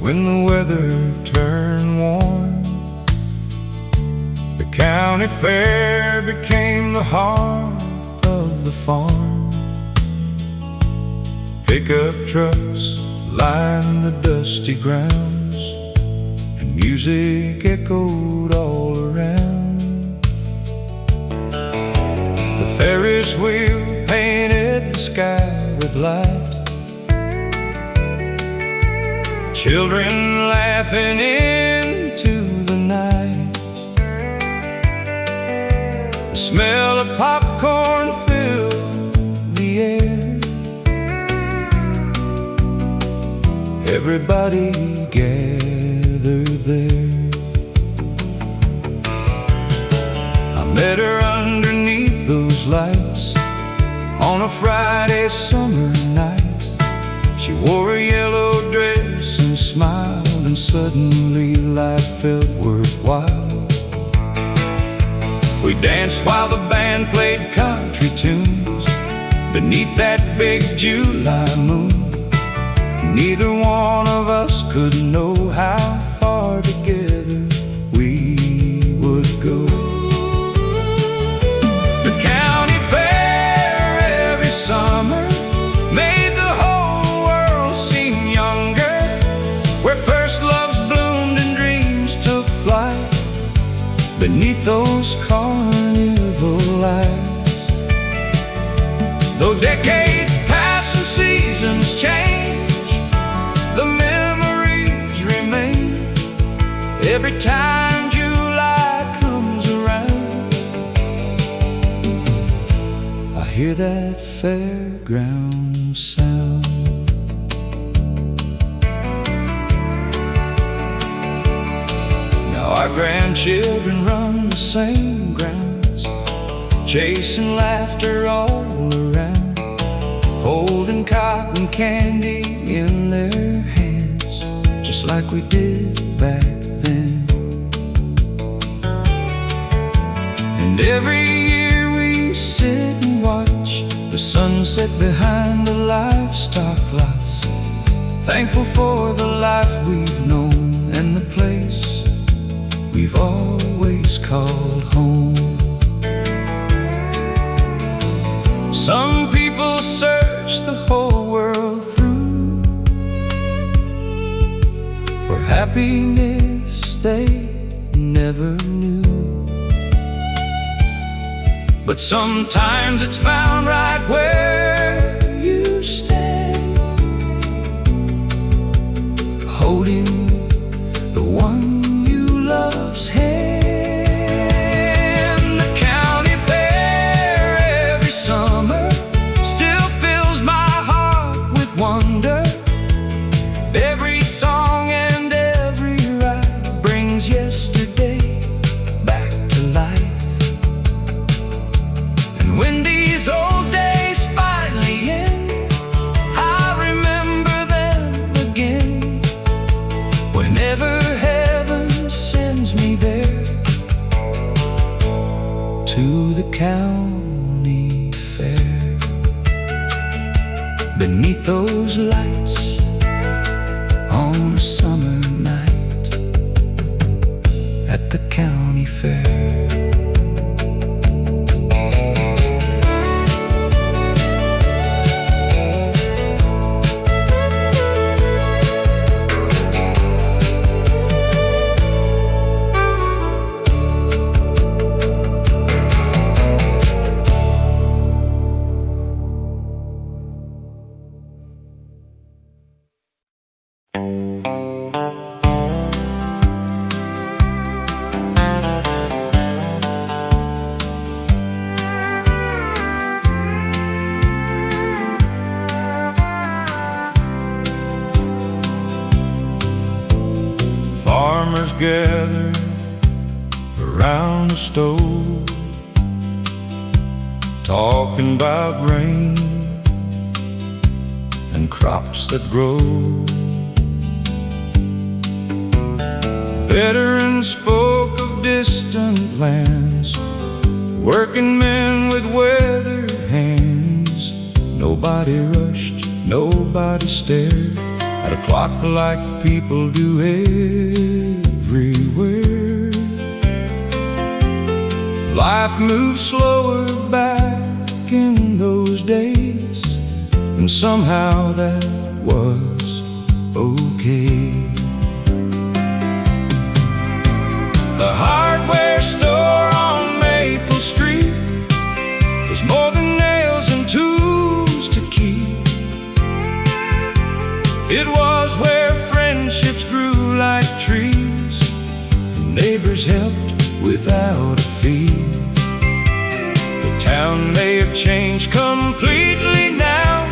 when the weather turned warm. The county fair became the heart of the farm. Pickup trucks lined the dusty grounds, and music echoed all around. The Ferris wheel painted the sky with light, children laughing into the night. The smell of popcorn filled the air. Everybody gathered there. I met her underneath those lights on a Friday summer night. She wore a yellow dress and smiled, and suddenly life felt worthwhile. We danced while the band played country tunes beneath that big July moon. Neither one of us could know how far together we would go. The county fair every summer made the whole world seem younger, where first loves bloomed and dreams took flight beneath those carnival lights. Though decades pass and seasons change, the memories remain. Every time July comes around, I hear that fairground sound. Now our grandchildren run the same grounds, chasing laughter all around, holding cotton candy in their hands, just like we did back then. And every year we sit and watch the sunset behind the livestock lots, thankful for the life we've known and the place we've always called home. Some people search the whole world through for happiness they never knew, but sometimes it's found right where you stand, holding the one you love's hand. The county fair every summer still fills my heart with wonder. Every song and every ride brings yesterday back to life. And when these old days finally end, I remember them again. Whenever heaven sends me there, to the county fair, beneath those lights on a summer night at the county fair. Farmers gather around the stove, talking about rain and crops that grow. Veterans spoke of distant lands, working men with weathered hands. Nobody rushed, nobody stared at a clock like people do everywhere. Life moves slower back in those days, and somehow that was okay. The hardware store on Maple Street was more than nails and tools to keep. It was where friendships grew like trees, and neighbors helped without a fee. The town may have changed completely now,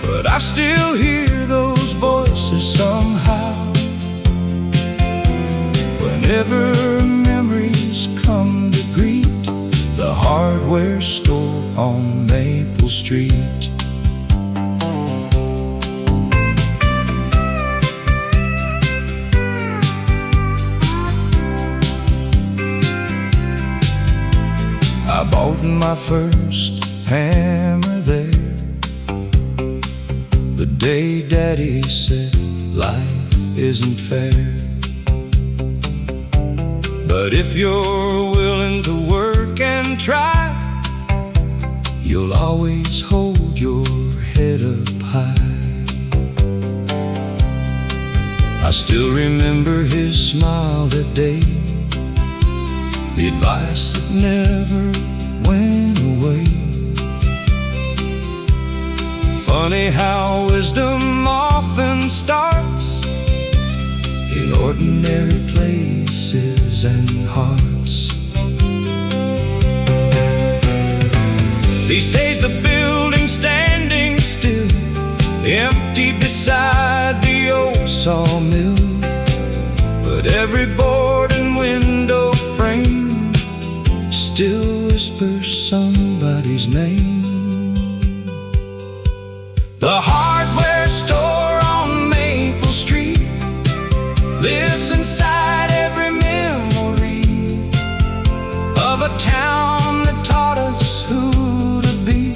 but I still hear those voices somehow. Whenever memories come to greet the hardware store on Maple Street. I bought my first hammer there the day Daddy said life isn't fair. But if you're willing to work and try, you'll always hold your head up high. I still remember his smile that day, the advice that never went away. Funny how wisdom often starts in ordinary places and hearts. These days the building's standing still, empty beside the old sawmill, but every board and window frame still whispers somebody's name. The hardware store on Maple Street lives inside every memory of a town that taught us who to be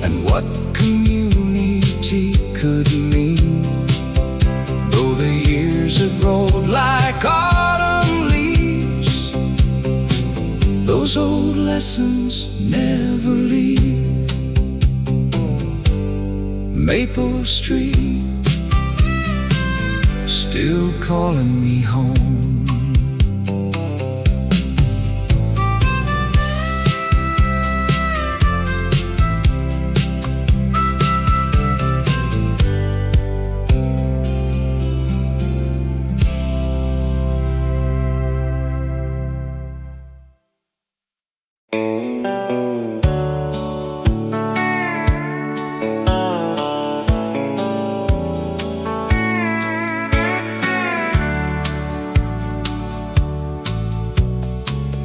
and what community could mean. Though the years have rolled like autumn leaves, those old lessons never leave. Maple Street still calling me home.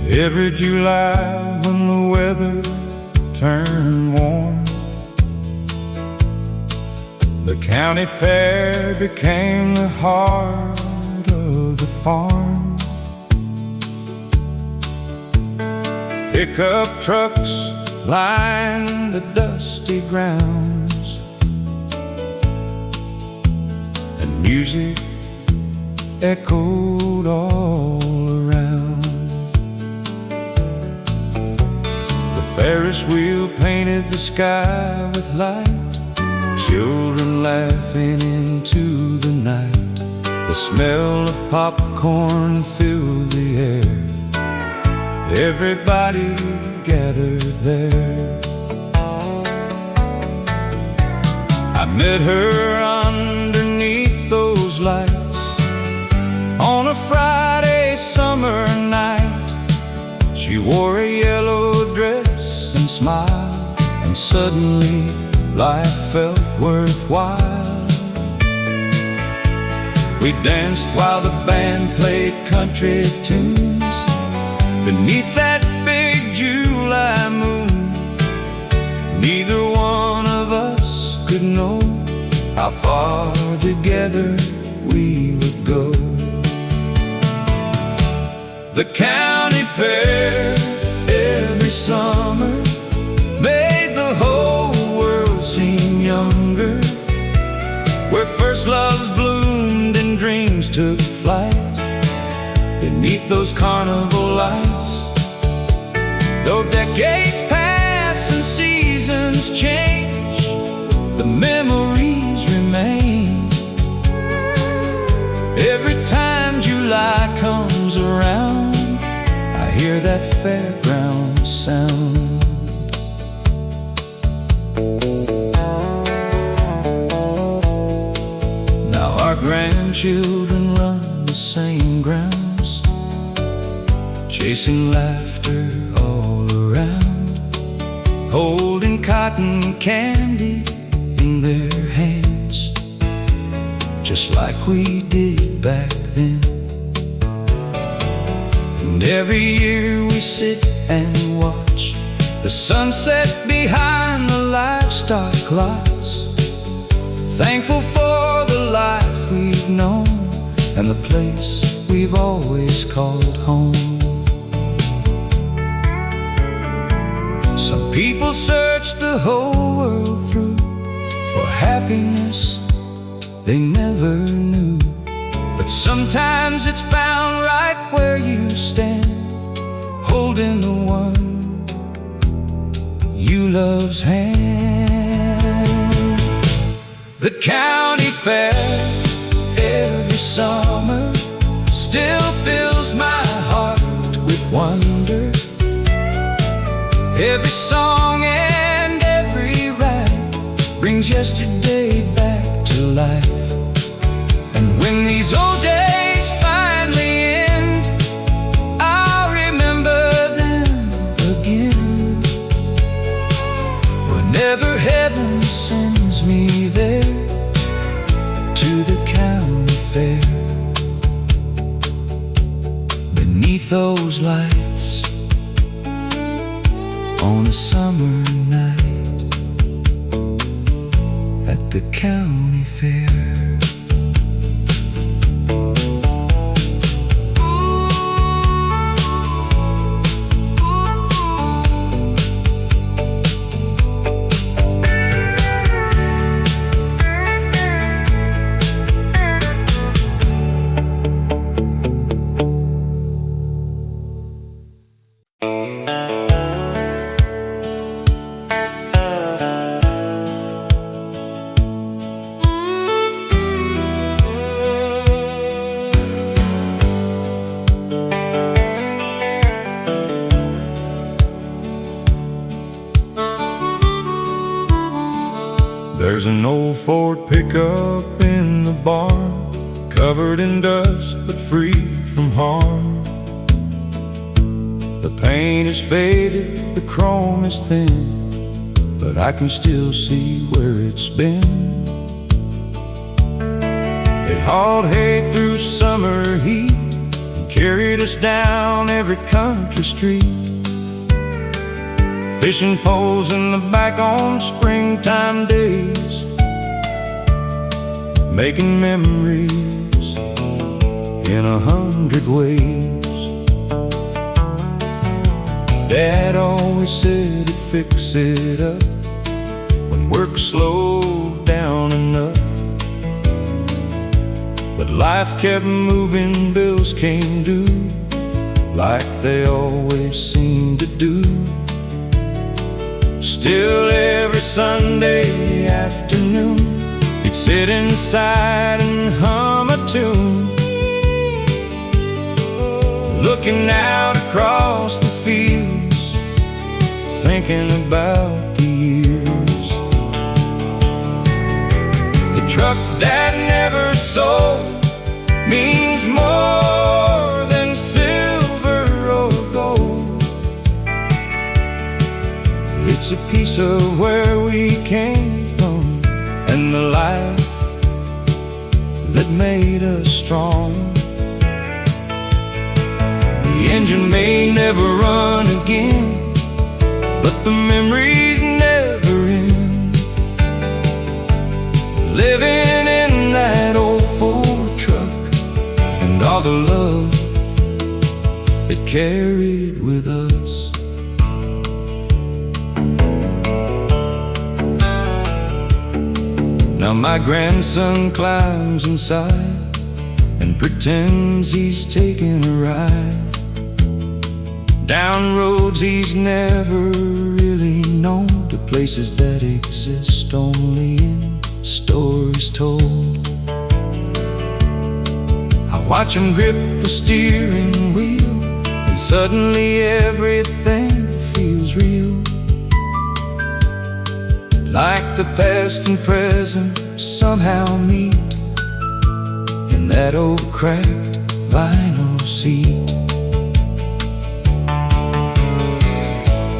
Every July when the weather turned warm, the county fair became the heart of the farm. Pickup trucks lined the dusty grounds, and music echoed all around. Ferris wheel painted the sky with light, children laughing into the night. The smell of popcorn filled the air, everybody gathered there. I met her underneath those lights on a Friday summer night. She wore a yellow dress and smiled, and suddenly life felt worthwhile. We danced while the band played country tunes beneath that big July moon. Neither one of us could know how far together we would go. The county fair every summer made the whole world seem younger, where first loves bloom dreams took flight beneath those carnival lights. Though decades pass and seasons change, the memories remain. Every time July comes around, I hear that fairground sound. Now our grandchildren run the same grounds, chasing laughter all around, holding cotton candy in their hands, just like we did back then. And every year we sit and watch the sunset behind the livestock lots, thankful for the life we've known and the place we've always called home. Some people search the whole world through for happiness they never knew, but sometimes it's found right where you stand, holding the one you love's hand. The county fair every summer still fills my heart with wonder. Every song and every ride brings yesterday back to life. And when these old days finally end, I'll remember them again. Whenever heaven sends me there, to the county fair, beneath those lights on a summer night at the county fair. There's an old Ford pickup in the barn, covered in dust but free from harm. The paint is faded, the chrome is thin, but I can still see where it's been. It hauled hay through summer heat, carried us down every country street, fishing poles in the back on springtime days, making memories in 100 ways. Dad always said he'd fix it up when work slowed down enough, but life kept moving, bills came due, like they always seem to do. Still every Sunday afternoon, he'd sit inside and hum a tune, looking out across the fields, thinking about the years. The truck Dad never sold means more than silver or gold. It's a piece of where we came from and the life that made us strong. The engine may never run again, but the memories never end. Living in that old Ford truck and all the love it carried with us. Now my grandson climbs inside and and pretends he's taking a ride down roads he's never really known, to places that exist only in stories told. I watch him grip the steering wheel, and suddenly everything feels real, like the past and present somehow meet in that old cracked vinyl seat.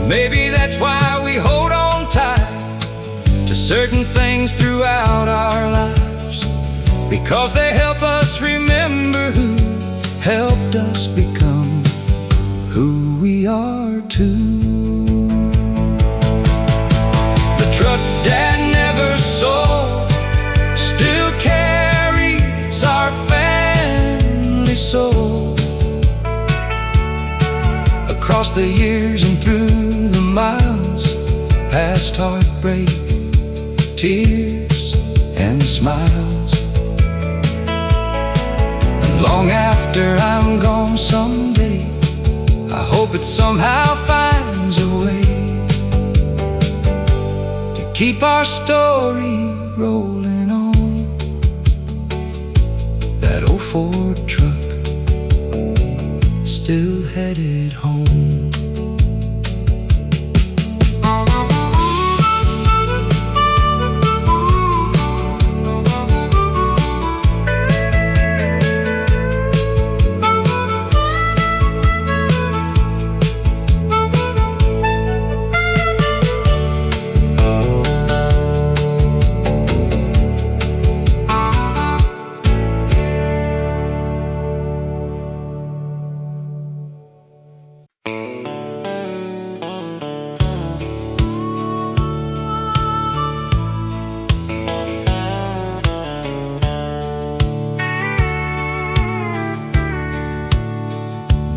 Maybe that's why we hold on tight to certain things throughout our lives, because they help us remember who helped us become who we are too. The truck Dad never sold still carries our family soul, across the years and through the miles, past heartbreak, tears and smiles. And long after I'm gone someday, I hope it somehow finds a way to keep our story rolling on. That old Ford truck still headed home.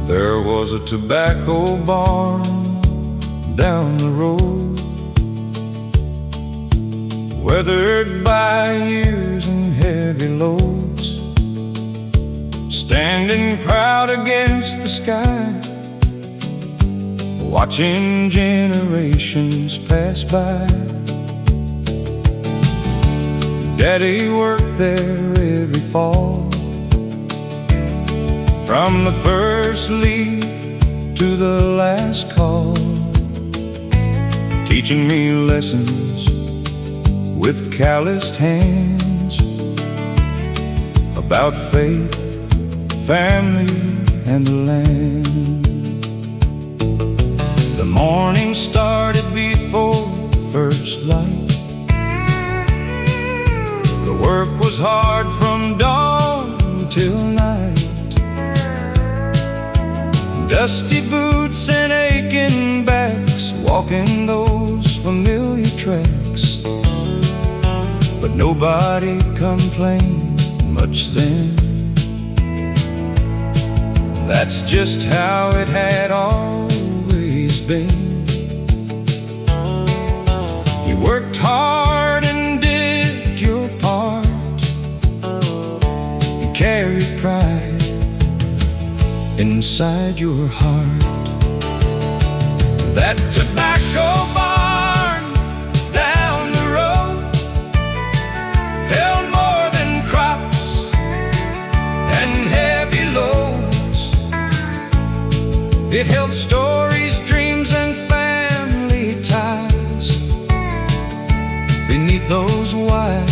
There was a tobacco barn down the road, weathered by years and heavy loads, standing proud against the sky, watching generations pass by. Daddy worked there every fall, from the first leaf to the last call, teaching me lessons with calloused hands about faith, family, and the land. The morning started before first light. The work was hard from dawn till night. Dusty boots and aching backs, walking those familiar tracks. But nobody complained much then. That's just how it had always been. You worked hard and did your part. You carried pride inside your heart. That tobacco barn down the road held more than crops and heavy loads. It held stories, dreams, and family ties beneath those wide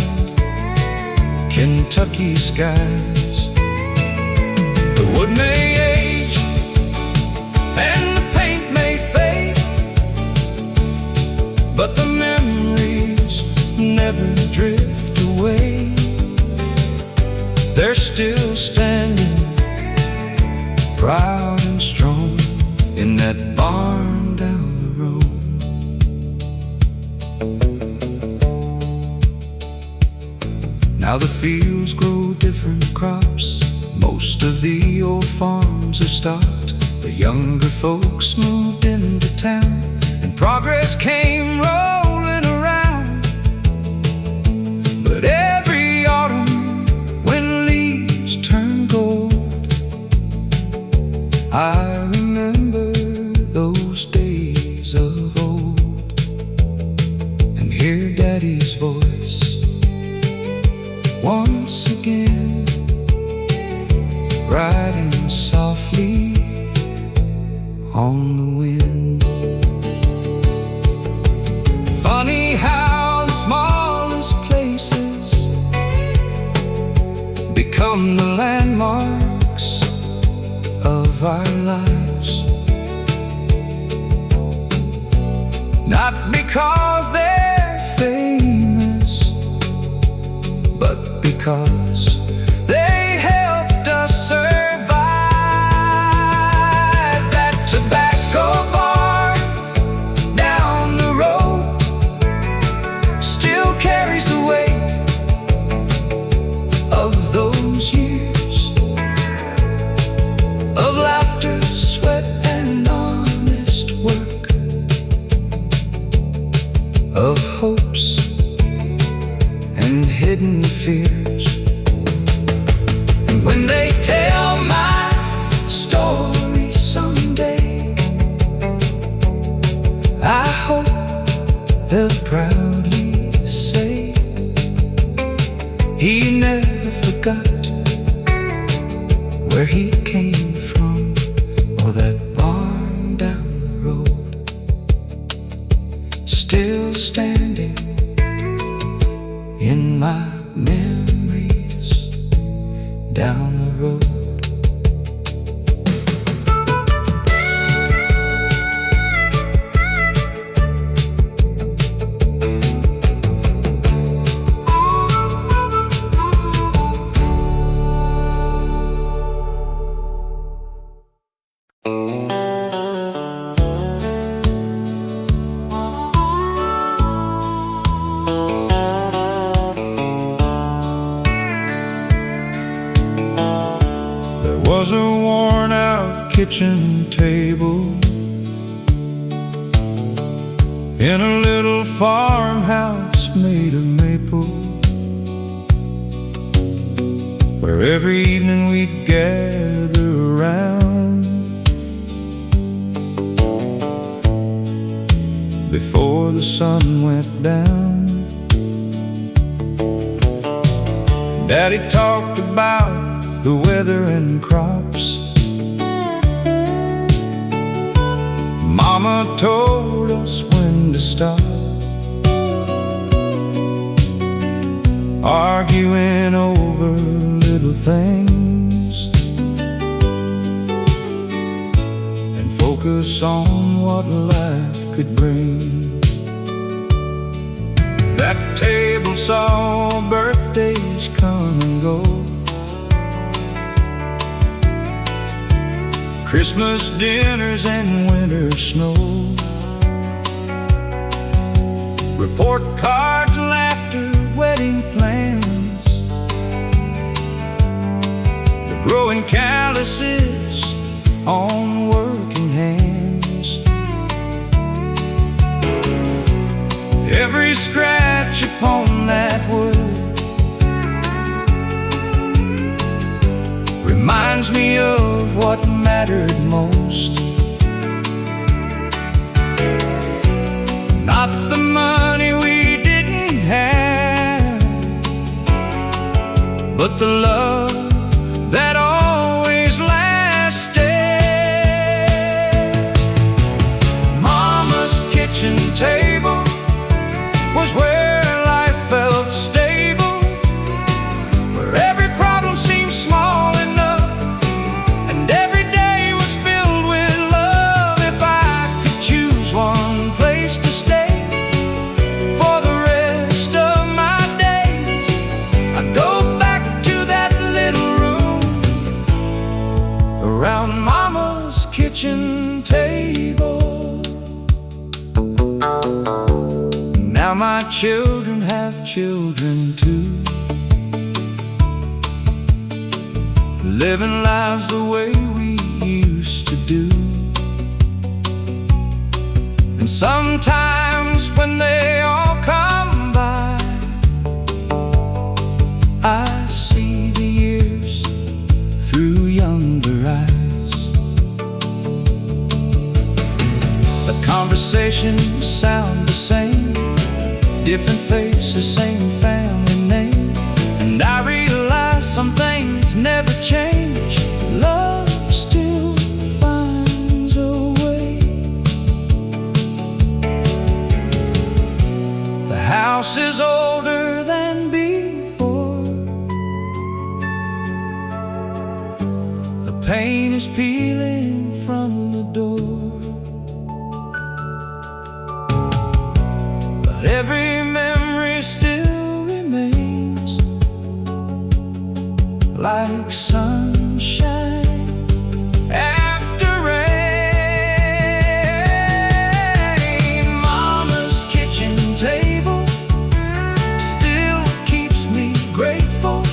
Kentucky skies. The wood may age and the paint may fade, but the memories never drift away. They're still standing proud and strong in that barn down the road. Now the fields grow different crops, most of the old farms are stocked. The younger folks moved into town, and progress came rolling around. But every autumn, when leaves turn golden, riding softly on the wind. Funny how the smallest places become the landmarks of our lives. Not because they're famous, but because they helped us survive. That tobacco bar down the road still carries the weight of those years of laughter, sweat, and honest work, of hopes and hidden fears. And when they tell my story someday, I hope they'll proudly say he never forgot where he came from, or that barn down the road, still standing in my memories down the road. Was a worn-out kitchen table in a little farmhouse made of maple, where every evening we'd gather around before the sun went down. Daddy talked about the weather and crops. Mama told us when to stop, arguing over little things, and focus on what life could bring. That table saw birthdays come and go, Christmas dinners and winter snow, report cards, laughter, wedding plans, the growing calluses on working hands, every scratch upon that wood reminds me of what mattered most. Not the money we didn't have, but the love that always lasted. Mama's kitchen table was where life felt stable, where every problem seemed small enough, and every day was filled with love. If I could choose one place to stay for the rest of my days, I'd go back to that little room around Mama's kitchen table. Now my children have children too, living lives the way we used to do. And sometimes when they all come by, I see the years through younger eyes. The conversations sound the same, different faces, same family name. And I realize some things never change, paint is peeling from the door. But every memory still remains like sunshine after rain. Mama's kitchen table still keeps me grateful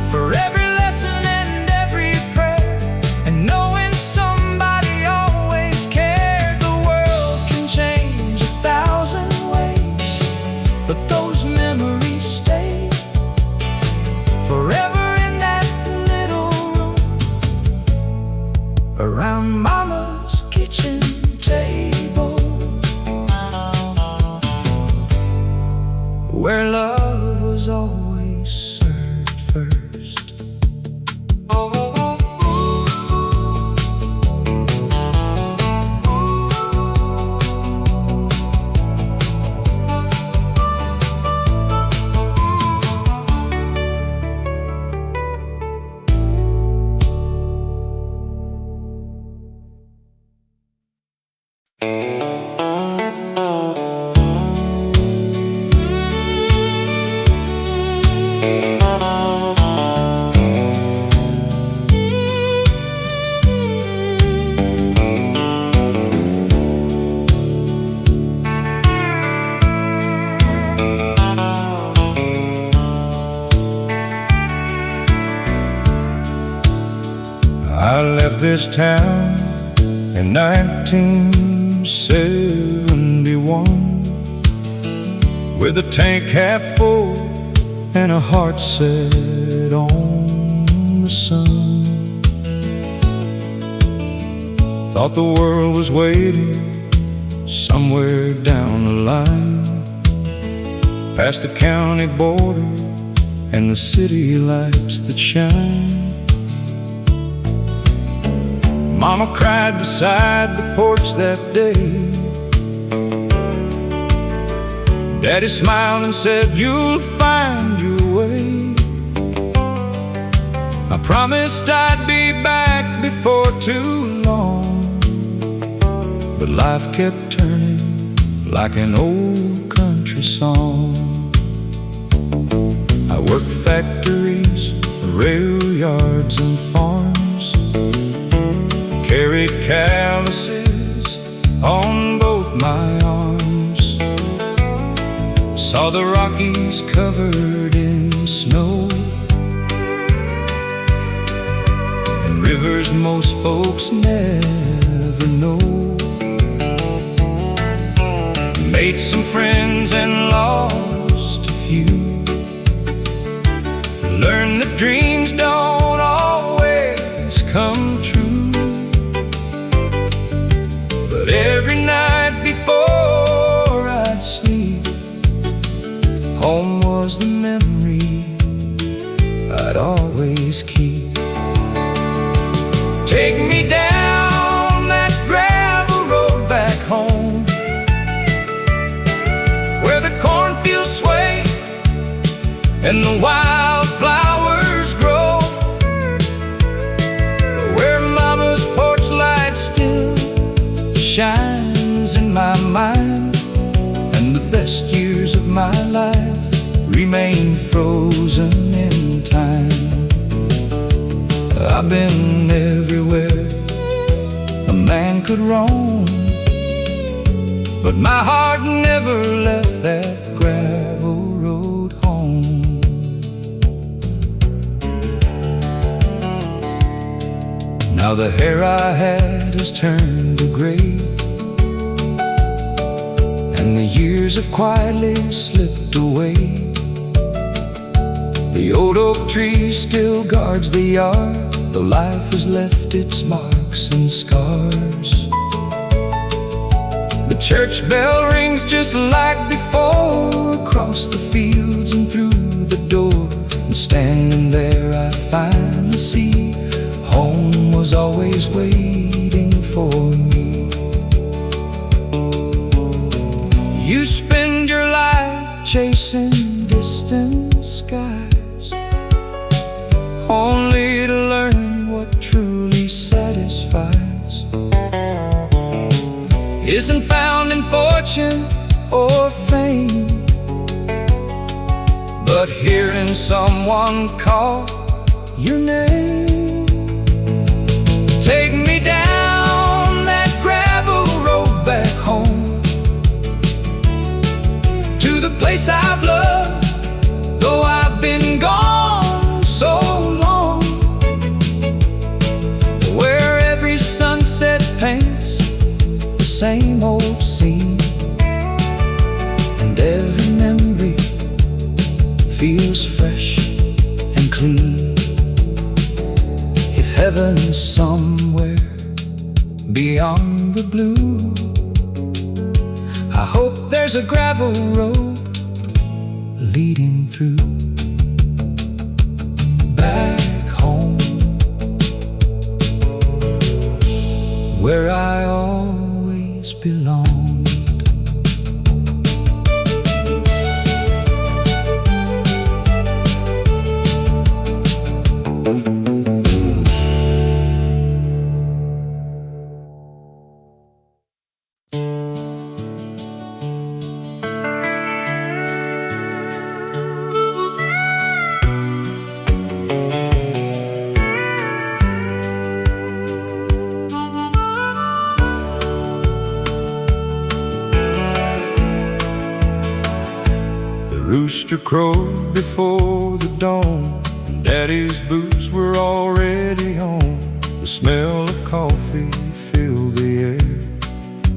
for every lesson and every prayer, and knowing somebody always cared. The world can change 1,000 ways, but those memories stay forever in that little room around Mama's kitchen table, where love was always served first. I left this town in 1971 with a tank half full and a heart set on the sun. Thought the world was waiting somewhere down the line, past the county border and the city lights that shine. Mama cried beside the porch that day. Daddy smiled and said, "You'll find your way." I promised I'd be back before too long, but life kept turning like an old country song. I worked factories, rail yards and farms, carried calluses on both my arms, saw the Rockies covered in snow, and rivers most folks never know. Made some friends and lost a few, learned that dreams don't always come true. But every night before I'd sleep, home was the memory I'd always keep. Take me down that gravel road back home, where the cornfields sway and the wildflowers grow, where Mama's porch light still shines in my mind, and the best years of my life remain frozen in time. I've been everywhere a man could roam, but my heart never left that gravel road home. Now the hair I had has turned to gray, and the years have quietly slipped away. The old oak tree still guards the yard, though life has left its marks and scars. The church bell rings just like before, across the fields and through the door, and standing there I finally see home was always waiting for me. You spend your life chasing distant skies, only to learn what isn't found in fortune or fame, but hearing someone call your name. Take me down that gravel road back home, to the place I've loved, though I've been gone so long, where every sunset paints the same old scene, and every memory feels fresh and clean. If heaven's somewhere beyond the blue, I hope there's a gravel road leading through. Back home, where I always belonged. Rooster crowed before the dawn, and Daddy's boots were already on. The smell of coffee filled the air,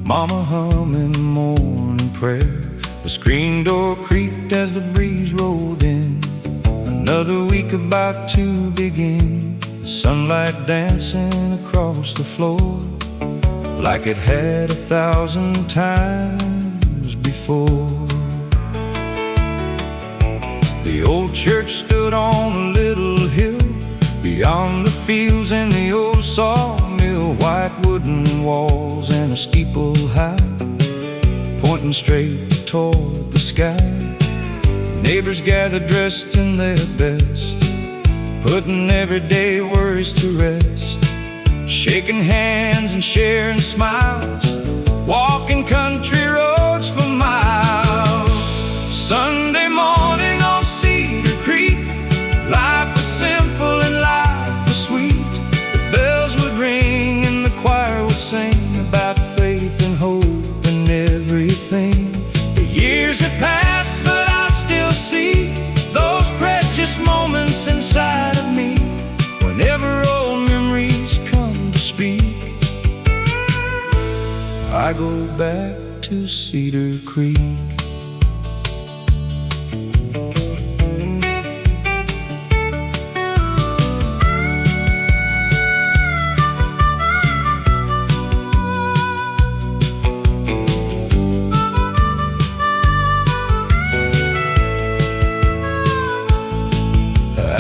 Mama humming morning prayer. The screen door creaked as the breeze rolled in. Another week about to begin. The sunlight dancing across the floor, like it had 1,000 times before. The old church stood on a little hill, beyond the fields and the old sawmill. White wooden walls and a steeple high, pointing straight toward the sky. Neighbors gathered dressed in their best, putting everyday worries to rest, shaking hands and sharing smiles, walking country roads for miles. Sunday morning on Cedar Creek, life was simple and life was sweet. The bells would ring and the choir would sing about faith and hope and everything. The years have passed, but I still see those precious moments inside of me. Whenever old memories come to speak, I go back to Cedar Creek.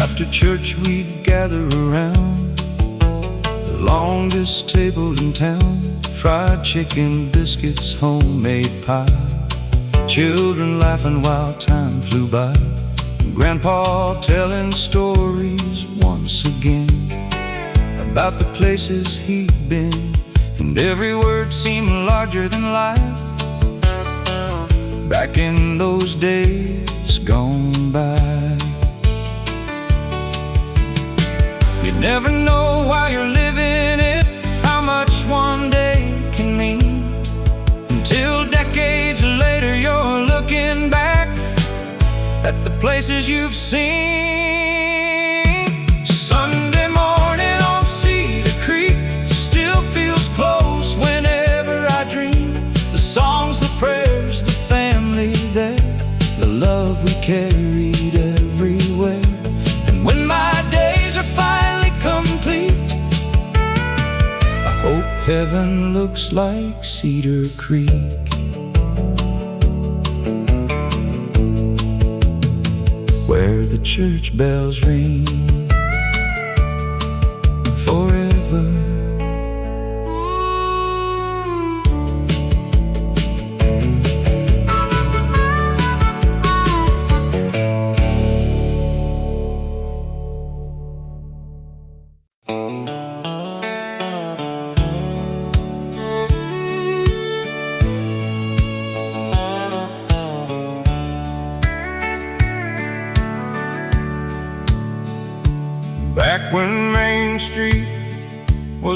After church we'd gather around the longest table in town. Fried chicken, biscuits, homemade pie, children laughing while time flew by. Grandpa telling stories once again about the places he'd been, and every word seemed larger than life back in those days gone by. You never know while you're living it, how much one day can mean, until decades later you're looking back at the places you've seen. Sunday morning on Cedar Creek still feels close whenever I dream. The songs, the prayers, the family there, the love we carried everywhere. And when my days are finally complete, I hope heaven looks like Cedar Creek. Where the church bells ring forever.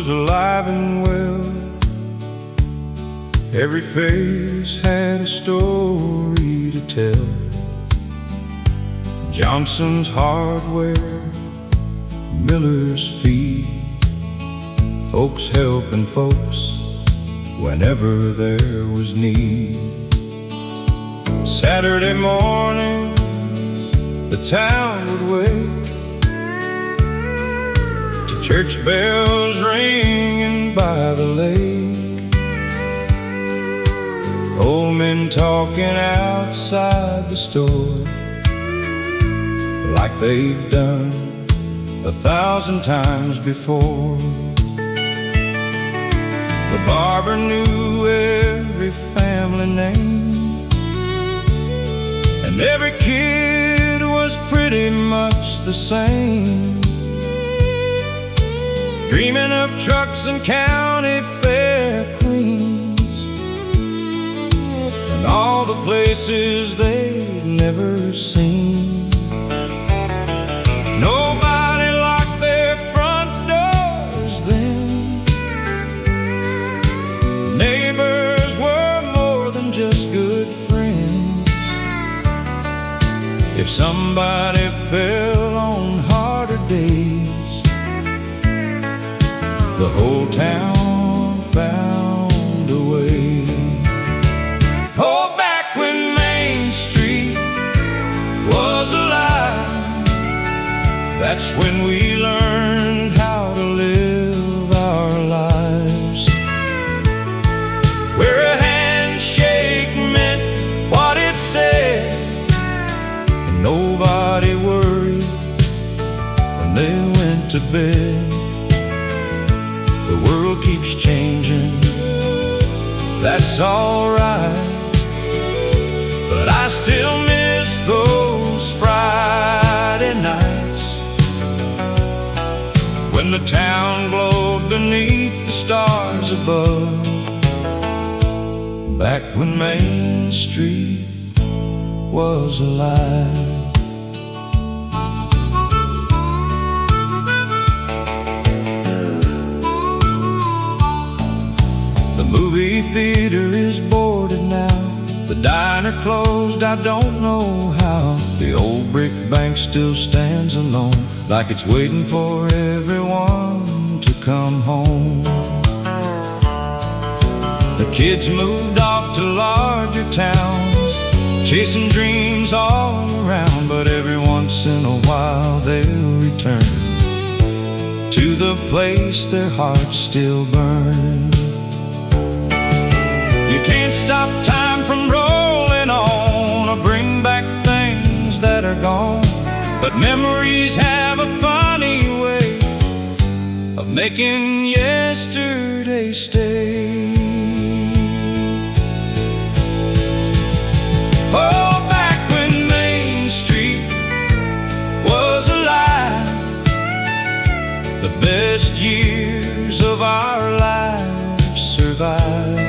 was alive and well. Every face had a story to tell. Johnson's Hardware, Miller's Feed, folks helping folks whenever there was need. Saturday morning, the town would wake to church bells ringing by the lake. Old men talking outside the store like they've done 1,000 times before. The barber knew every family name, and every kid was pretty much the same, dreaming of trucks and county fair queens, and all the places they'd never seen. Nobody locked their front doors then. Neighbors were more than just good friends. If somebody fell on harder days, the whole town found a way. Oh, back when Main Street was alive, that's when we learned how to live our lives, where a handshake meant what it said, and nobody worried when they went to bed. The world keeps changing, that's alright, but I still miss those Friday nights when the town glowed beneath the stars above. Back when Main Street was alive. The movie theater is boarded now, the diner closed, I don't know how. The old brick bank still stands alone, like it's waiting for everyone to come home. The kids moved off to larger towns, chasing dreams all around, but every once in a while they'll return to the place their hearts still burn. You can't stop time from rolling on or bring back things that are gone, but memories have a funny way of making yesterday stay. Oh, back when Main Street was alive, the best years of our lives survived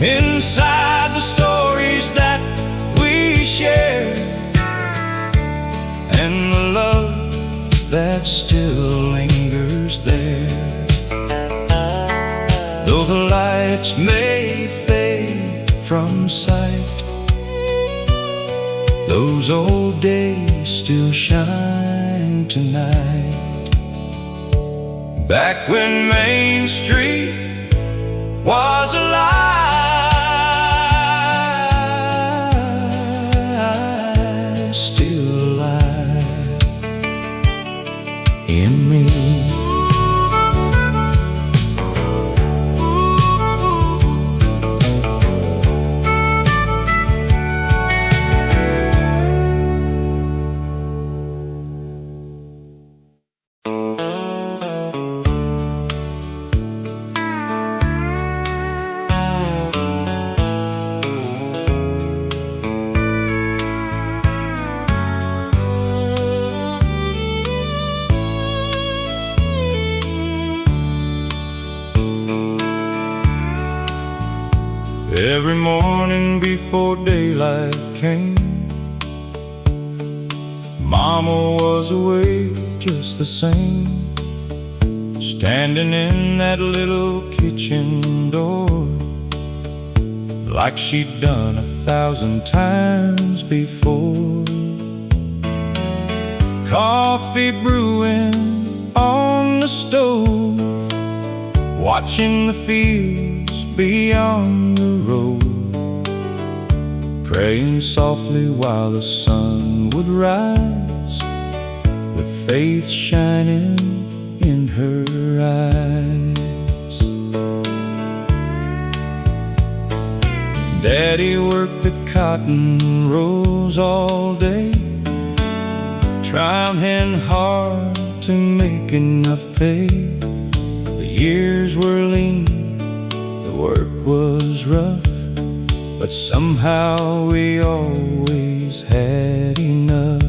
inside the stories that we share, and the love that still lingers there. Though the lights may fade from sight, those old days still shine tonight. Back when Main Street was alive, still alive in me. Every morning before daylight came, Mama was awake just the same. standing in that little kitchen door, like she'd done 1,000 times before. Coffee brewing on the stove, watching the fields beyond the road, praying softly while the sun would rise, with faith shining in her eyes. Daddy worked the cotton rows all day, trying hard to make enough pay. The years were lean, the work was rough, but somehow we always had enough.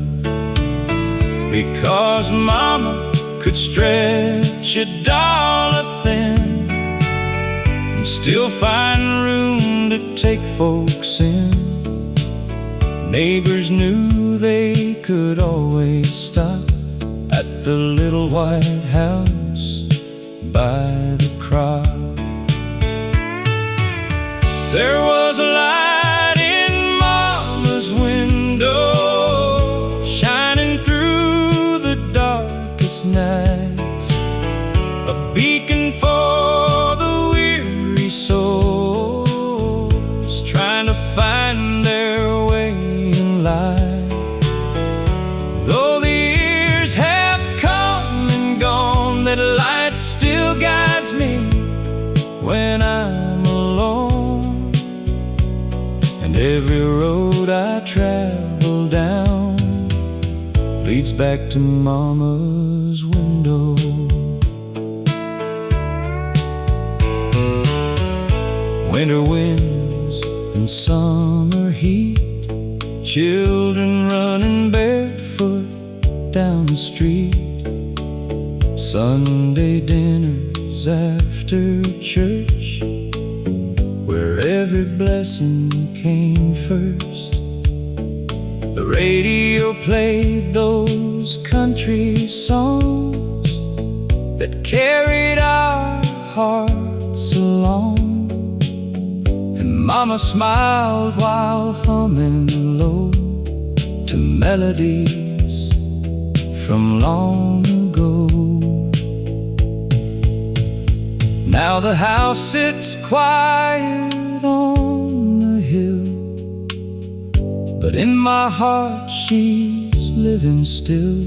Because Mama could stretch $1 thin and still find room to take folks in. Neighbors knew they could always stop at the little white house by the crop. There was a light in Mama's window, shining through the darkest nights, a beacon for the weary souls trying to find their way in life. Though the years have come and gone, that light still guides me when I'm alone. And every road I travel down leads back to Mama's window. Winter winds and summer heat, children running barefoot down the street, Sunday dinners after church, where every blessing came first. The radio played those country songs that carried our hearts along, and Mama smiled while humming low to melodies from long ago. Now the house sits quiet on the hill, but in my heart she's living still,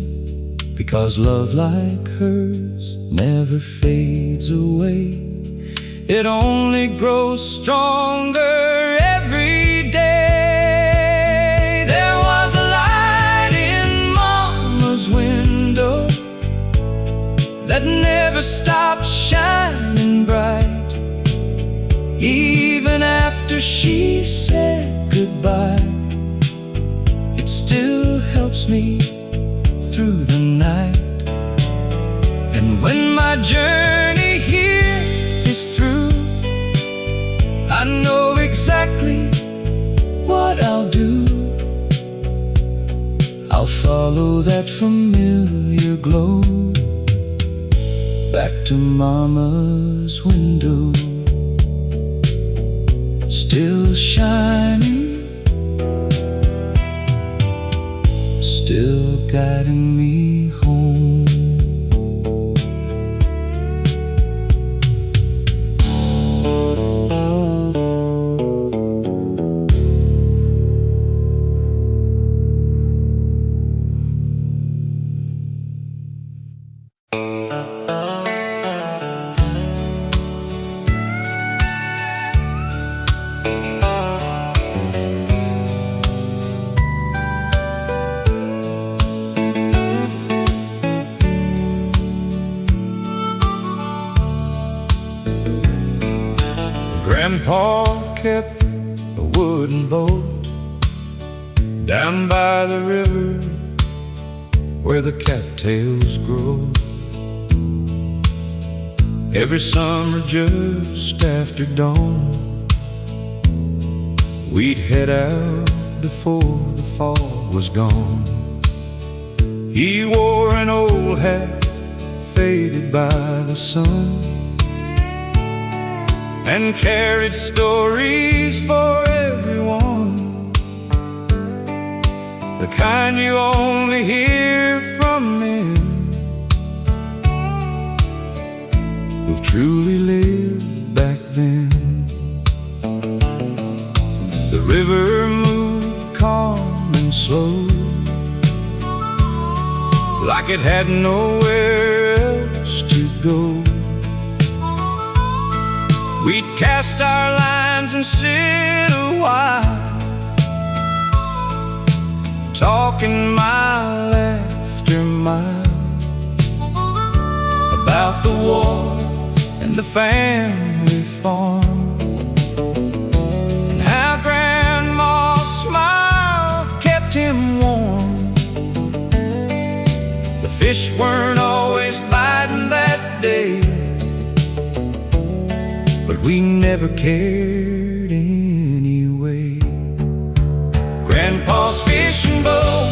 because love like hers never fades away. It only grows stronger every day. There was a light in Mama's window that never stopped shining bright, even after she said goodbye. It still helps me through the night. And when my journey here is through, I know exactly what I'll do. I'll follow that familiar glow back to Mama's window, still shining, still guiding me home. Grandpa kept a wooden boat down by the river where the cattails grow. Every summer just after dawn, we'd head out before the fall was gone. He wore an old hat faded by the sun, and carried stories for everyone, the kind you only hear from men who've truly lived back then. The river moved calm and slow, like it had nowhere else to go. We'd cast our lines and sit a while, talking mile after mile about the war and the family farm, and how Grandma's smile kept him warm. The fish weren't always biting that day, but we never cared anyway. Grandpa's fishing boat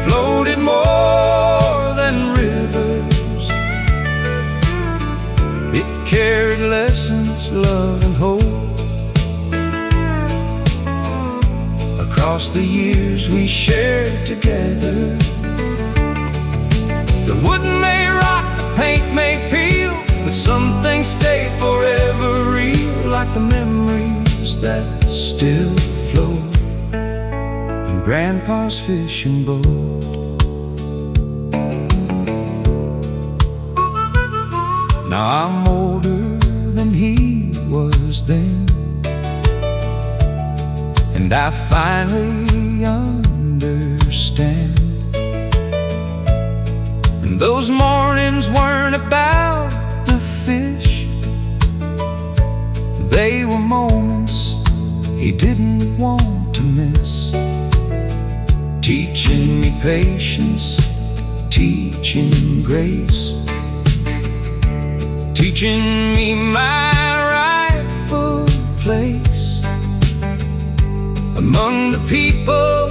floated more than rivers. It carried lessons, love and hope. Across the years we shared together, the wood may rot, the paint may peel, but some things stay forever real, like the memories that still float in Grandpa's fishing boat. Now I'm older than he was then, and I finally understand. And those mornings weren't about the fish, they were moments he didn't want to miss. Teaching me patience, teaching grace, teaching me my rightful place among the people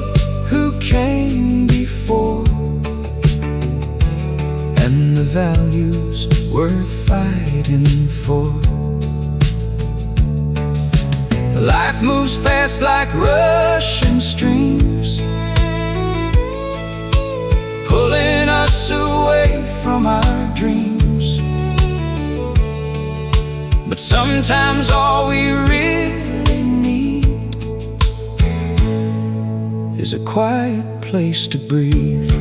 who came before, and the values worth fighting for. Life moves fast like rushing streams, pulling us away from our dreams. But sometimes all we really need is a quiet place to breathe.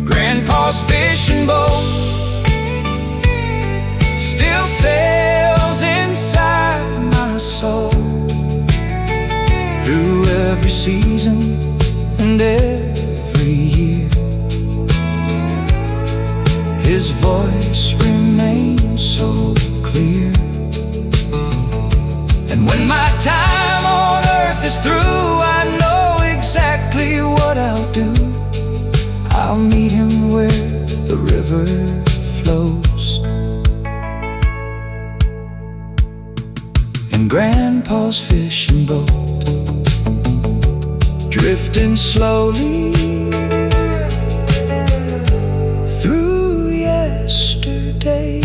Grandpa's fishing boat still sails inside my soul, through every season and every year. His voice remains so clear, and when my time on earth is through, I know exactly what I'll do. I'll meet him where the river flows, in Grandpa's fishing boat, drifting slowly through yesterday.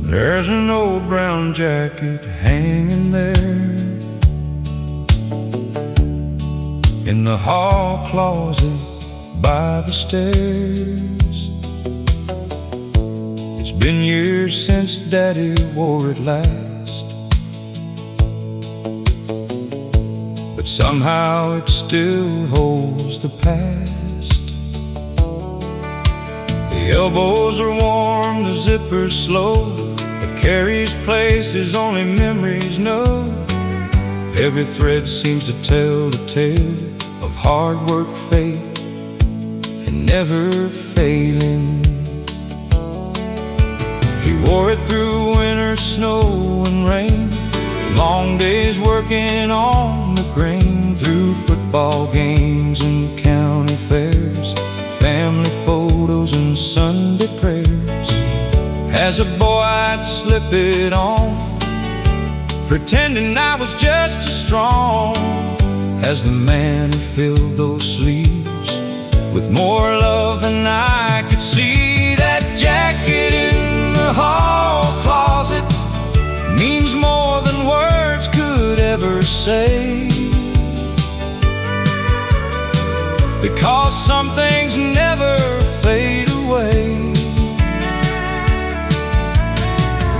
There's an old brown jacket hanging there in the hall closet by the stairs. It's been years since Daddy wore it last, but somehow it still holds the past. The The elbows are warm, the zipper's slow, but carries places only memories know. Every thread seems to tell the tale of hard work, faith, and never failing. He wore it through winter, snow, and rain, long days working on the grain, through football games and county fairs, family photos and Sunday prayers. As a boy I'd slip it on, pretending I was just as strong as the man who filled those sleeves with more love than I could see. That jacket in the hall closet means more than words could ever say, because some things never fade away.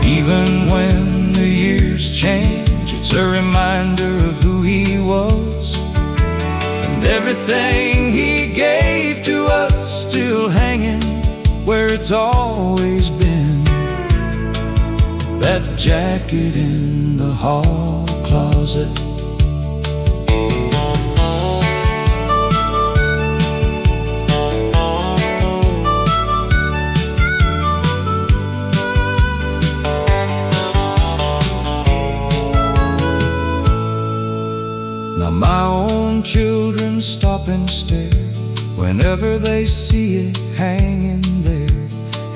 Even when the years change, it's a reminder of who he was, and everything he gave to us still hanging where it's always been. That jacket in the hall closet. Now my own children stop and stare whenever they see it hanging there,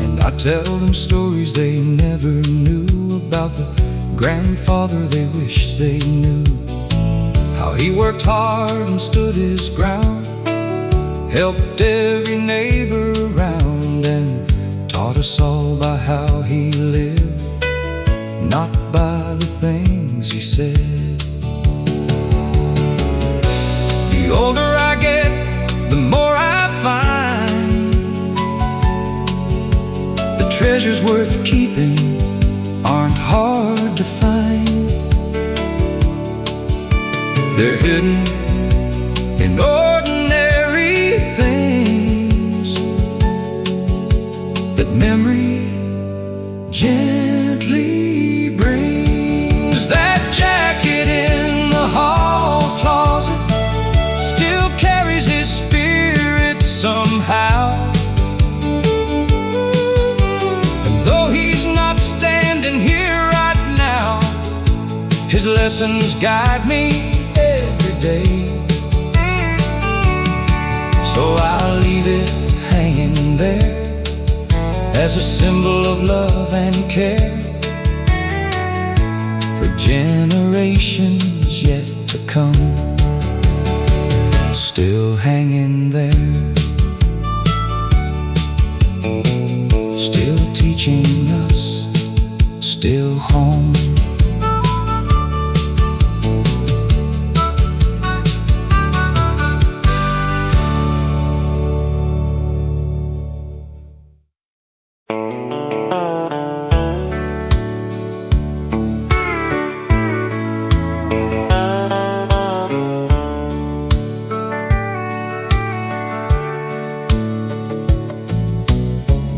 and I tell them stories they never knew about the grandfather they wish they knew. How he worked hard and stood his ground, helped every neighbor around, and taught us all by how he lived, not by the things he said. The older I get, the more I find the treasures worth keeping aren't hard to find. They're hidden in ordinary things that memory gently brings. That jacket in the hall closet still carries his spirit somehow, and though he's not standing here right now, his lessons guide me every day. So I'll leave it hanging there as a symbol of love and care for generations yet to come. Still hanging there, still teaching us, still home.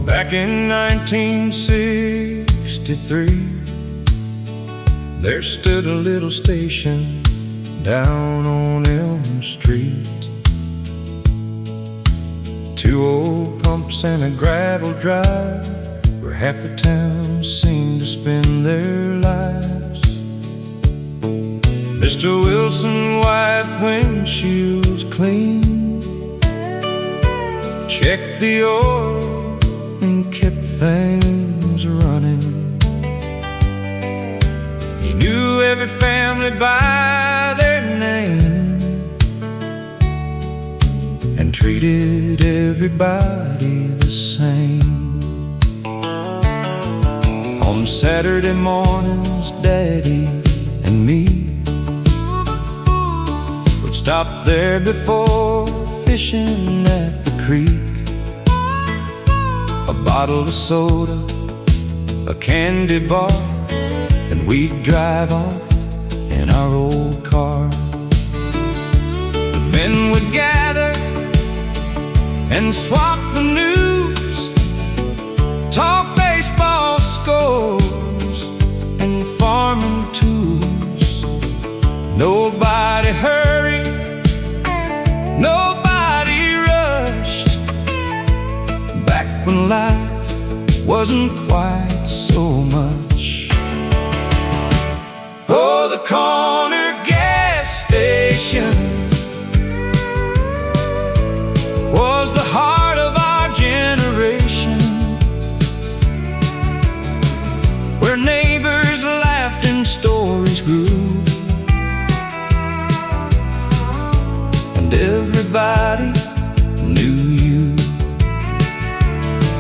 Back in 1963, there stood a little station down on Elm Street. 2 old pumps and a gravel drive where half the town seemed to spend their lives. Mr. Wilson wiped windshields clean, checked the oil, and kept things running. He knew every family by their name and treated everybody the same. On Saturday mornings, Daddy and me would stop there before fishing at the creek. A bottle of soda, a candy bar, and we'd drive off in our old car. The men would gather and swap the news talk baseball scores and farming tools. Nobody hurried, nobody rushed, back when life wasn't quite so much. Oh, the corner gas station was the heart of our generation, where neighbors laughed and stories grew, and everybody knew you.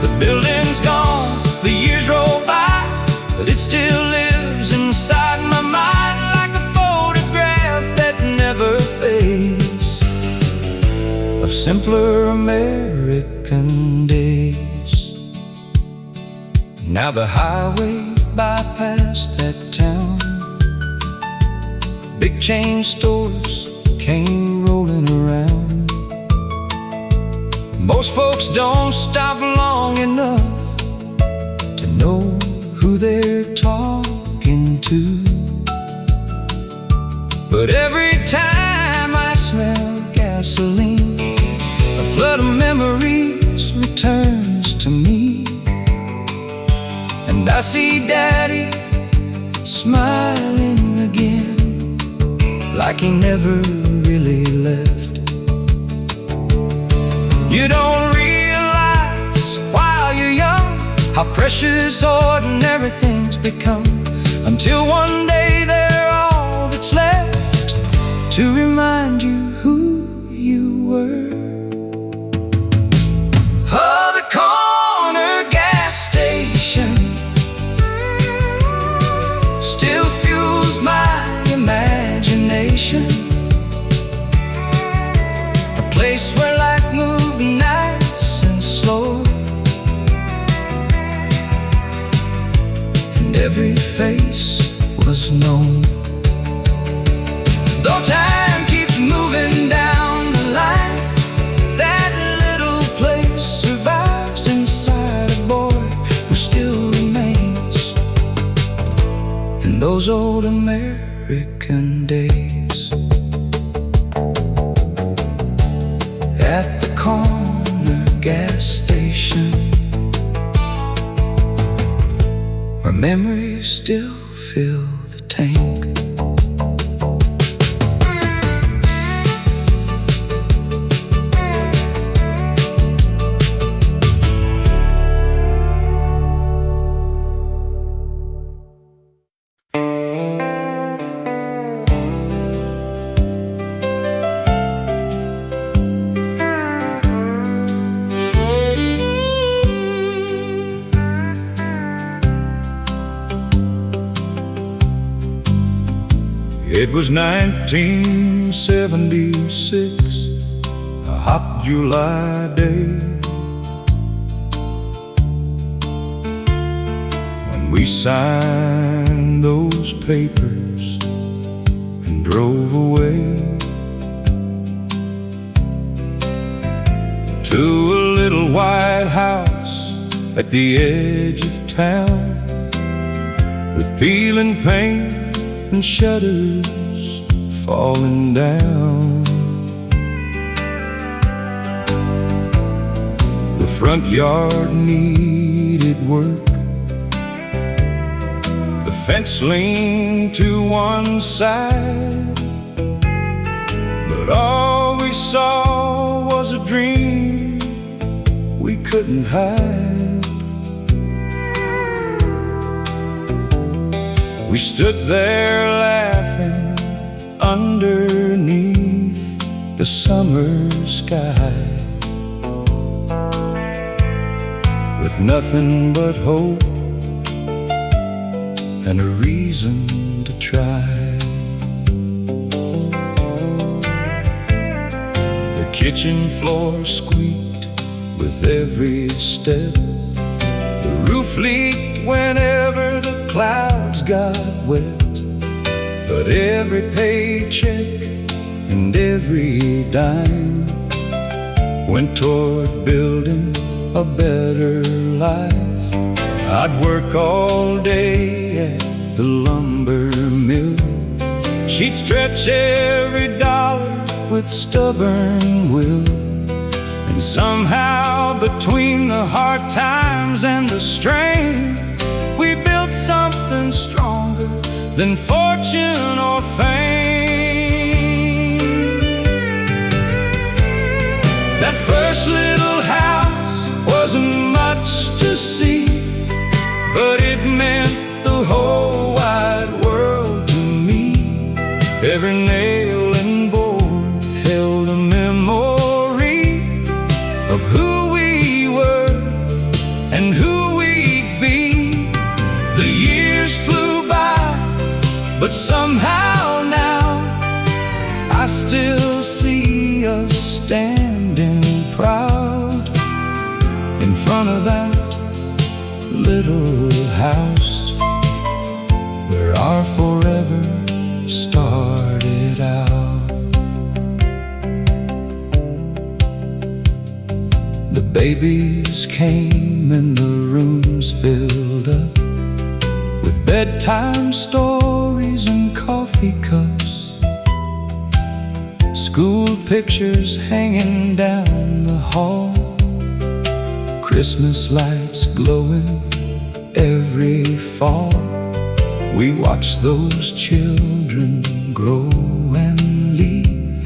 The building's gone, the years roll by, but it still lives inside my mind like a photograph that never fades, of simpler American days. Now the highway bypassed that town, big chain stores came rolling around. Most folks don't stop long enough to know who they're talking to, but every time I smell gasoline, a flood of memories returns to me, and I see Daddy smiling again, like he never really left. You don't realize while you're young how precious ordinary things become, until one day they're all that's left to remind you who you were. Oh, the corner gas station still fuels my imagination, a place where life moved nice and slow, and every face was known. Though time keeps moving down the line, that little place survives inside a boy who still remains in those old American days. At the corner gas station, where memories still fill the tank. It was 1976, a hot July day, when we signed those papers and drove away to a little white house at the edge of town, with peeling paint and shutters falling down. The front yard needed work, the fence leaned to one side, but all we saw was a dream we couldn't hide. We stood there laughing underneath the summer sky, with nothing but hope and a reason to try. The kitchen floor squeaked with every step, the roof leaked whenever the clouds got wet, but every paycheck and every dime went toward building a better life I'd work all day at the lumber mill. She'd stretch every dollar with stubborn will. And somehow between the hard times and the strain, we built something stronger than fortune or fame. That first little house wasn't much to see, but it meant the whole wide world to me. Every nail and board held a memory of who we were and who we'd be. The years flew by, but somehow now I still see us standing proud in front of that little house where our forever started out. The babies came and the rooms filled up with bedtime stories and coffee cups, school pictures hanging down the hall, Christmas lights glowing every fall. We watch those children grow and leave,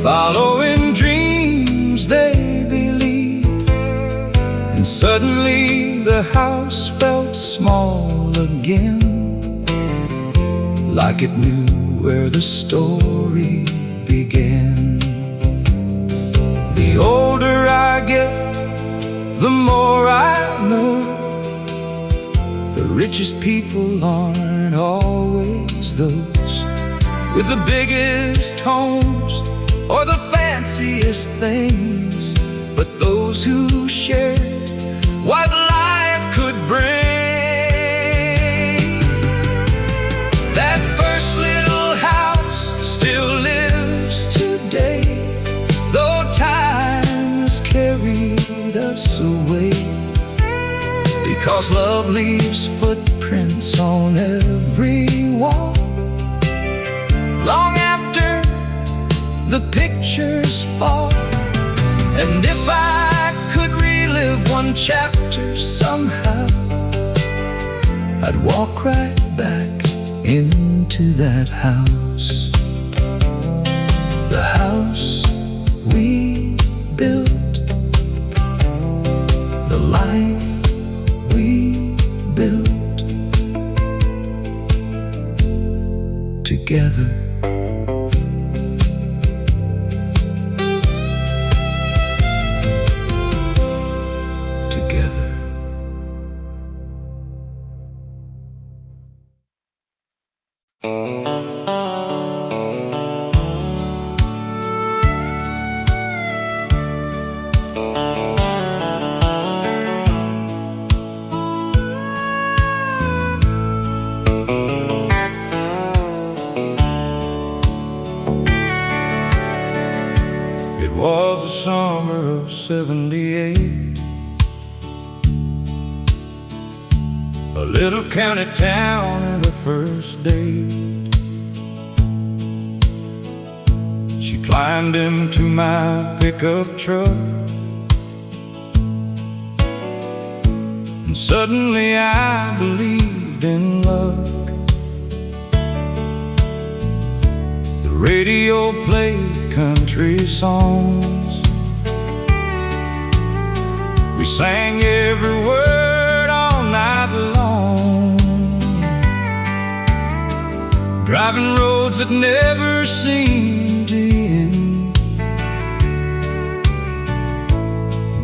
following dreams they believe. And suddenly the house felt small again, like it knew where the story began. The older I get, the more I know, the richest people aren't always those with the biggest homes or the fanciest things, but those who shared what life could bring. That first little house still lives today, though time has carried us away, because love leaves footprints on every wall, long after the pictures fall. And if I could relive one chapter somehow, I'd walk right back into that house, the house we built, the life we built together. It was the summer of '78, a little county town and her first date. She climbed into my pickup truck, and suddenly I believed in luck. The radio played country songs, we sang every word all night long, driving roads that never seemed to end,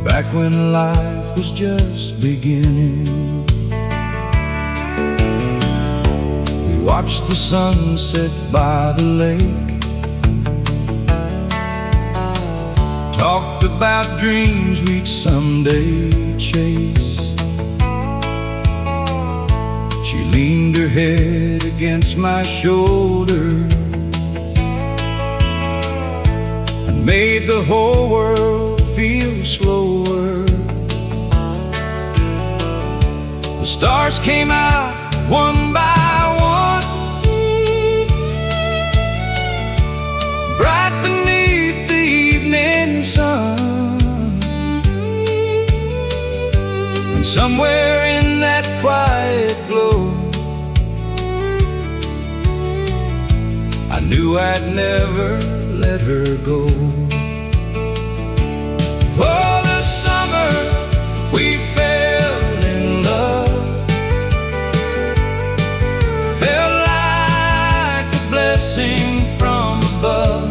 back when life was just beginning. We watched the sunset by the lake, talked about dreams we'd someday chase. She leaned her head against my shoulder and made the whole world feel slower. stars came out one by one, bright beneath the evening sun. And somewhere in that quiet glow, I knew I'd never let her go. Oh, the summer we fell in love, felt like a blessing from above.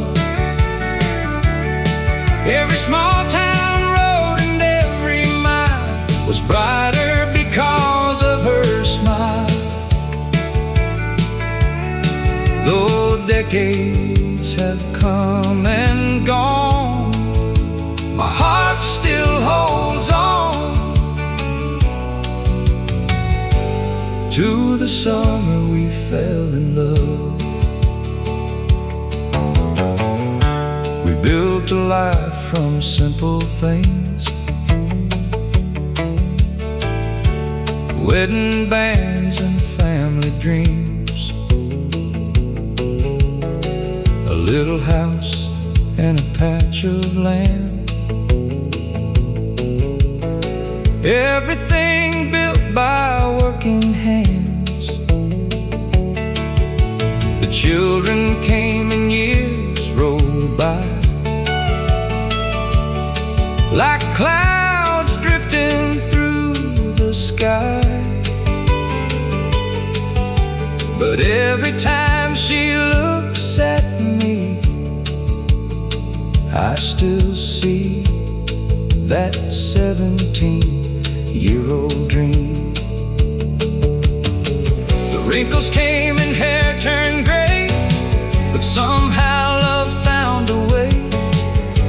Every small town road and every mile was brighter because of her smile. Though decades have come and gone, my heart still holds on to the summer we fell in love. We built a life from simple things, wedding bands and family dreams, a little house and a patch of land. Everything built by working hands. The children came and years rolled by, like clouds drifting through the sky. But every time she looks at me, I still see that 17-year-old dream. The wrinkles came and hair turned gray, but somehow love found a way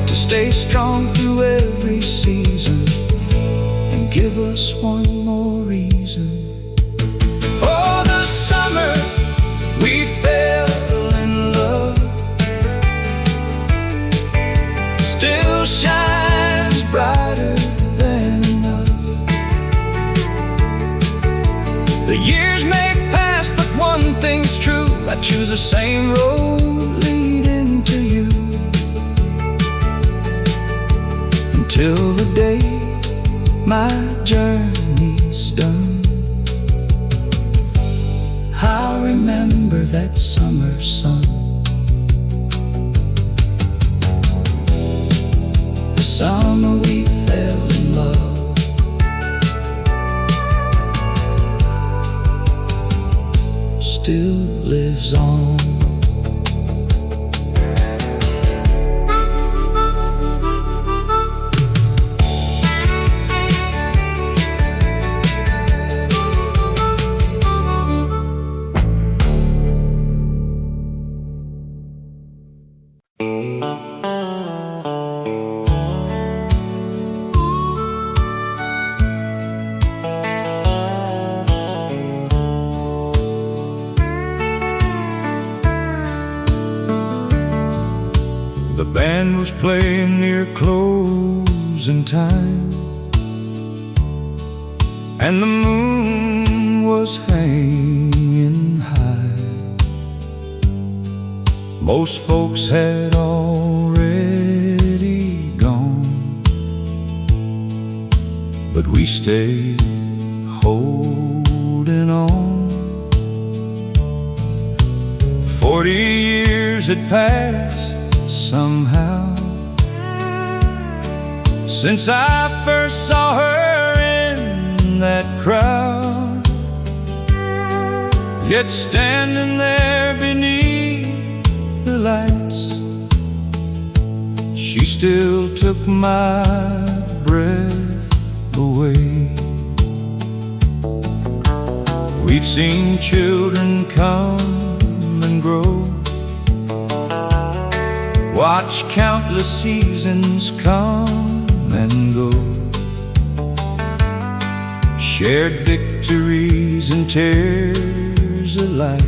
to stay strong through every season and give us one more reason. Oh, the summer we fell in love still shines brighter than enough. The years may pass, but one thing's true: I choose the same road leading to you, until the day my journey's done. I'll remember that summer sun, the summer we fell in love. Still lives on. The band was playing near closing time, and the moon was hanging high. Most folks had already gone, but we stayed holding on. 40 years had passed somehow since I first saw her in that crowd. Yet standing there beneath the lights, she still took my breath away. We've seen children come and grow, watch countless seasons come and go, shared victories and tears alike,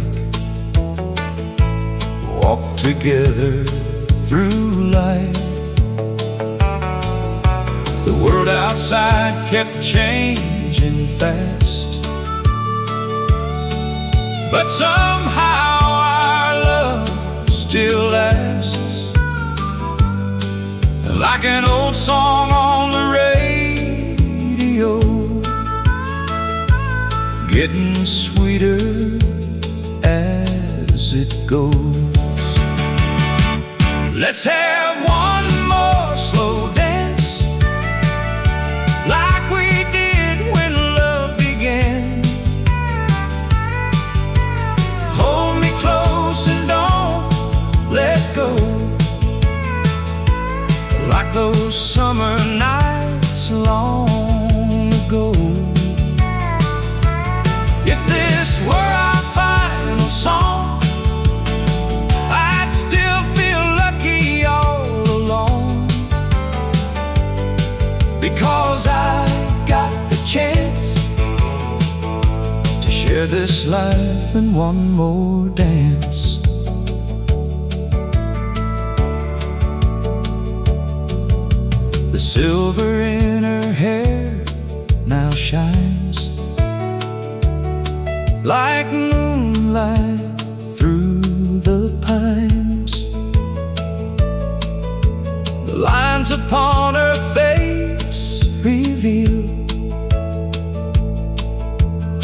walked together through life. The world outside kept changing fast, but somehow our love still lasts, like an old song on the radio, getting sweeter as it goes. Let's have one more slow dance, like we did when love began. Hold me close and don't let go, like those summer nights long ago. If this were our final song, I'd still feel lucky all along, because I got the chance to share this life in one more dance. The silver in her hair now shines like moonlight through the pines. The lines upon her face reveal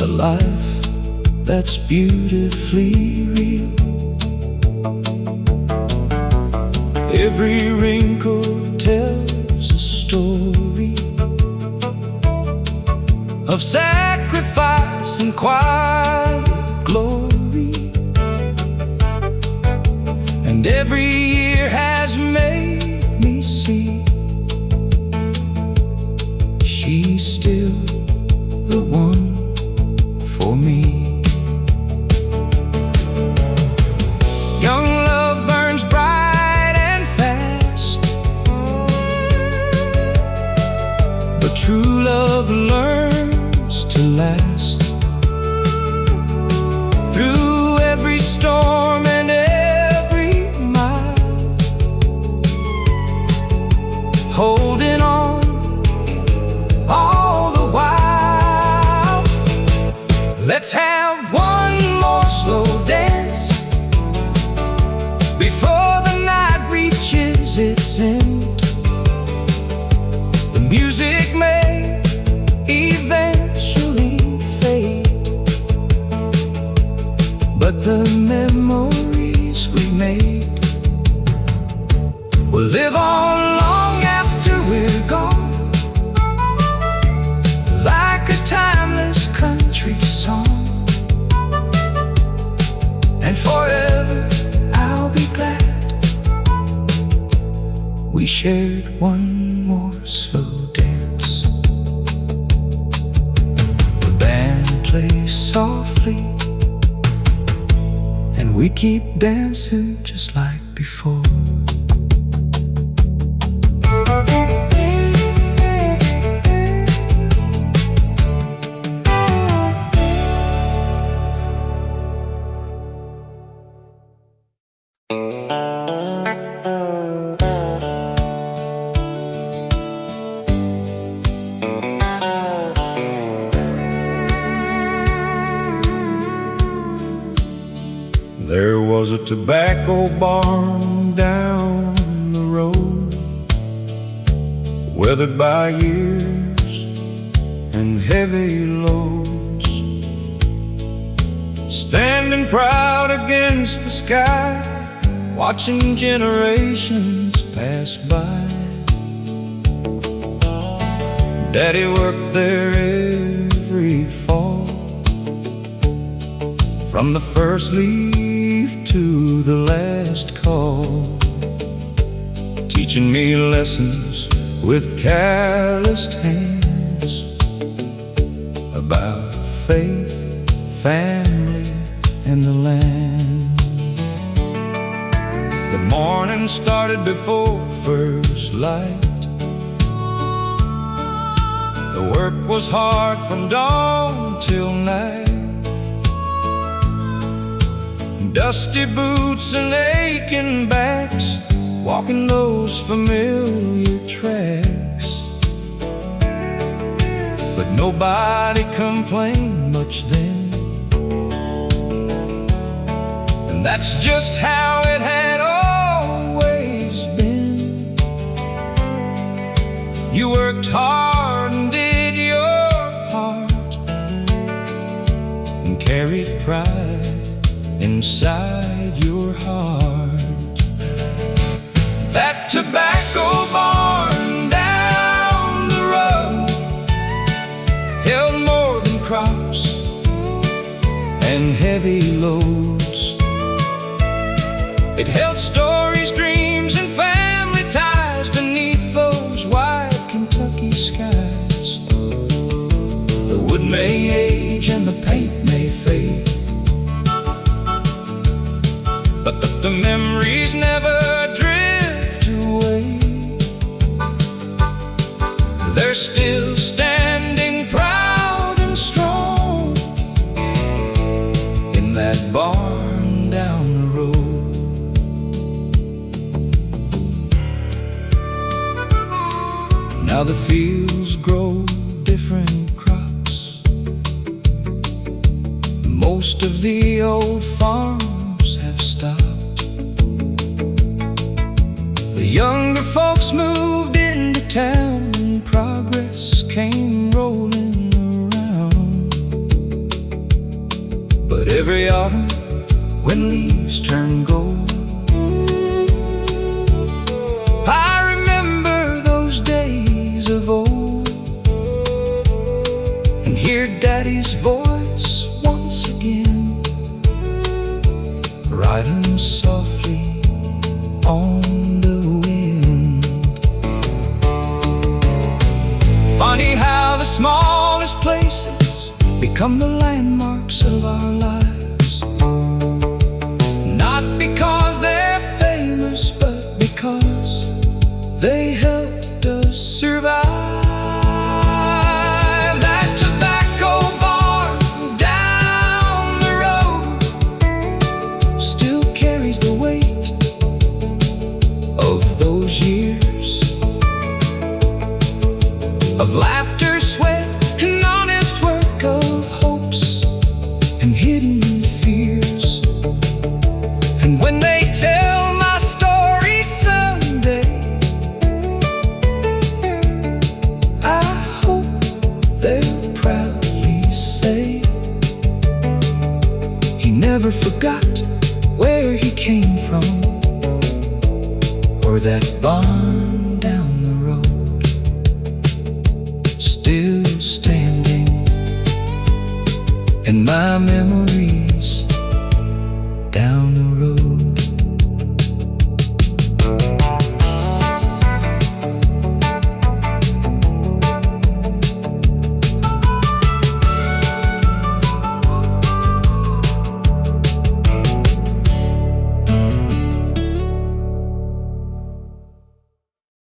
a life that's beautifully real. Every wrinkle tells a story of sacrifice and quiet glory, and every year has made me see she's still the one for me. Young love burns bright and fast, but true love learns to last through every storm and every mile, holding on all the while. Let's have one more slow dance before the night reaches its end. The music may eventually fade, but the memories we made will live on long after we're gone, like a timeless country song. And forever I'll be glad we shared one more slow dance. The band plays softly, and we keep dancing just like before. There was a tobacco barn down the road, weathered by years and heavy loads, standing proud against the sky, watching generations pass by. Daddy worked there every fall, from the first leaf to the last call, teaching me lessons with calloused hands about faith, family, and the land. The morning started before first light. The work was hard from dawn till night. Dusty boots and aching backs, walking those familiar tracks. But nobody complained much then. That's just how it had always been. You worked hard and did your part, and carried pride inside your heart. That tobacco barn down the road held more than crops and heavy loads. It held stories, dreams, and family ties beneath those wide Kentucky skies. The wood may age and the paint may fade, but the memories never drift away. They're still standing proud and strong in that barn down the road. Now the fields grow different crops. Most of the old farms have stopped. The younger folks moved into town, and progress came rolling around. But every autumn, when leaves turn gold, I remember those days of old, and hear Daddy's voice once again, riding softly on the wind. Funny how the smallest places become the landmarks of our lives. Not because they're famous, but because they helped us survive. That tobacco barn down the road still carries the weight of those years of laughter, sweat, and honest work, of hopes and hidden fears. And when they tell my story someday, I hope they'll proudly say he never forgot where he came from, or that barn down the road still standing in my memory.